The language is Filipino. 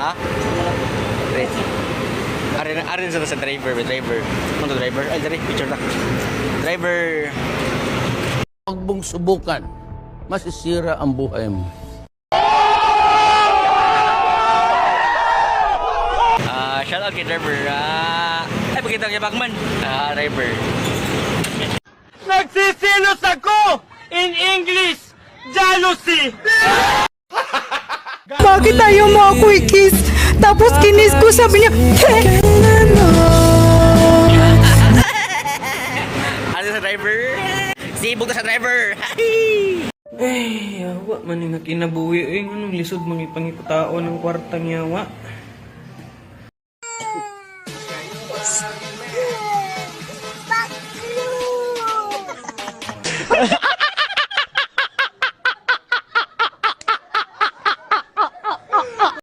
Ha? Arin sa driver, driver. Ano to driver? Ay, dari, picture na. Driver. Huwag mong subukan. Masisira ang buhay mo. Shout out kay driver. Ay, pakita kay Pacman. Driver. Nagsisilos ako! In English, jealousy! Bakit ayaw mo ako i-kiss? Tapos kinis ko, sabi niya, Ano sa driver? Sibog na sa driver. Ay, yawa man nga kinabuhi. Anong lisod mga pangipatao ng kwartang yawa?